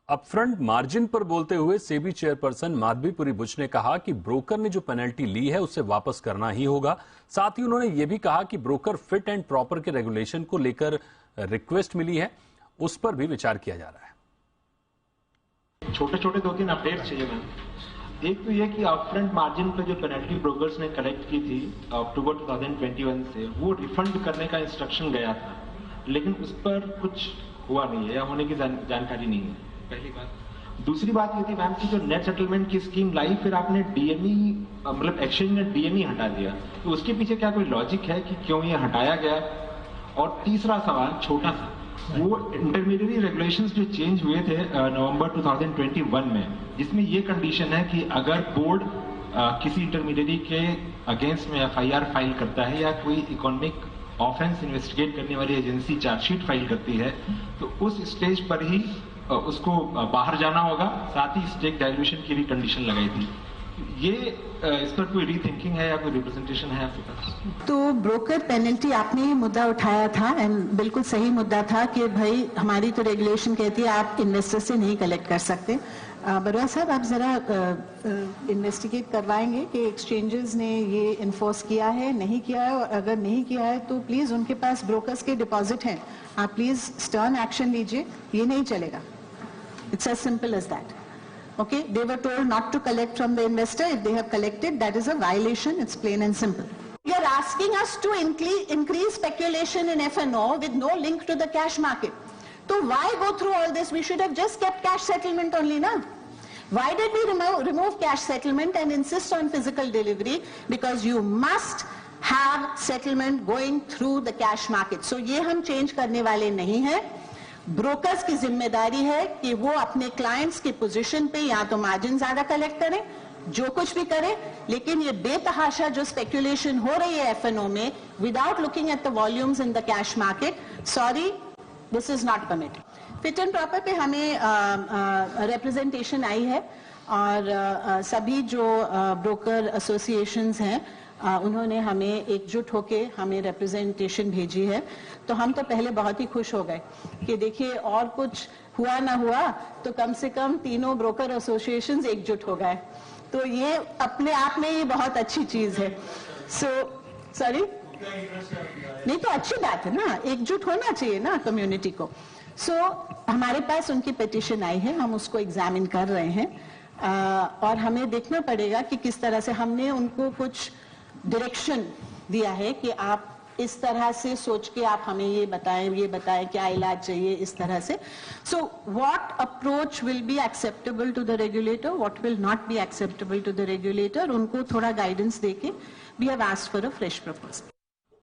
Upfront margin पर बोलते हुए सेबी चेयरपर्सन माधवीपुरी बुच ने कहा कि ब्रोकर ने जो पेनल्टी ली है उसे वापस करना ही होगा। साथ ही उन्होंने यह भी कहा कि ब्रोकर फिट एंड प्रॉपर के रेगुलेशन को लेकर रिक्वेस्ट मिली है, उस पर भी विचार किया जा रहा है। छोटे छोटे 2-3 अपडेट चाहिए मैम। एक तो यह कि अपफ्रंट मार्जिन पर जो पेनल्टी ब्रोकर्स ने कलेक्ट की थी अक्टूबर 2021 से, वो रिफंड करने का इंस्ट्रक्शन गया था, लेकिन उस पर कुछ हुआ नहीं है या होने की जानकारी नहीं है, पहली बात। दूसरी बात ये थी मैम कि जो नेट सेटलमेंट की स्कीम लाई, फिर आपने डीएमई मतलब एक्सचेंज ने डीएमई हटा दिया, तो उसके पीछे क्या कोई लॉजिक है कि क्यों ये हटाया गया? और तीसरा सवाल छोटा सा, वो इंटरमीडिएट रेगुलेशंस जो चेंज हुए थे नवंबर 2021 में, जिसमें ये कंडीशन है कि अगर बोर्ड किसी इंटरमीडिएट के अगेंस्ट में एफआईआर फाइल करता है या कोई इकोनॉमिक ऑफेंस इन्वेस्टिगेट करने वाली एजेंसी चार्जशीट फाइल करती है, तो उस स्टेज पर ही उसको बाहर जाना होगा। साथ ही स्टेक डाइल्यूशन की भी कंडीशन लगाई थी। ये इस पर कोई रीथिंकिंग है या कोई रिप्रेजेंटेशन है आपके पास? तो ब्रोकर पेनल्टी आपने ये मुद्दा उठाया था एंड बिल्कुल सही मुद्दा था कि भाई हमारी तो रेगुलेशन कहती है आप इन्वेस्टर से नहीं कलेक्ट कर सकते। बरुआ साहब, आप जरा इन्वेस्टिगेट करवाएंगे कि एक्सचेंजेस ने ये इन्फोर्स किया है, नहीं किया है, और अगर नहीं किया है तो प्लीज उनके पास ब्रोकर्स के डिपॉजिट हैं, आप प्लीज स्टर्न एक्शन लीजिए, ये नहीं चलेगा। It's as simple as that. Okay, they were told not to collect from the investor. If they have collected, that is a violation. It's plain and simple. You're asking us to increase speculation in F&O with no link to the cash market. So why go through all this? We should have just kept cash settlement only, na? Why did we remove cash settlement and insist on physical delivery? Because you must have settlement going through the cash market. So ये हम change करने वाले नहीं हैं। Brokers की जिम्मेदारी है कि वो अपने क्लाइंट्स की पोजीशन पे या तो मार्जिन ज्यादा कलेक्ट करें, जो कुछ भी करें, लेकिन ये बेतहाशा जो स्पेक्यूलेशन हो रही है एफएनओ में without looking at the volumes in the cash market, sorry, this is not permitted. Fit and proper पे हमें रिप्रेजेंटेशन आई है और सभी जो ब्रोकर एसोसिएशंस हैं उन्होंने हमें एकजुट होके हमें रिप्रेजेंटेशन भेजी है। तो हम तो पहले बहुत ही खुश हो गए कि देखिए और कुछ हुआ ना हुआ तो कम से कम तीनों ब्रोकर एसोसिएशंस एकजुट हो गए, तो ये अपने आप में ही बहुत अच्छी चीज है। सॉरी नहीं तो अच्छी बात है ना, एकजुट होना चाहिए ना कम्युनिटी को। हमारे पास उनकी पिटीशन आई है, हम उसको एग्जामिन कर रहे हैं और हमें देखना पड़ेगा कि किस तरह से हमने उनको कुछ डायरेक्शन दिया है कि आप इस तरह से सोच के आप हमें ये बताएं क्या इलाज चाहिए, इस तरह से। So what approach will be acceptable to the regulator, what will not be acceptable to the regulator, उनको थोड़ा गाइडेंस देके we have asked for a fresh proposal.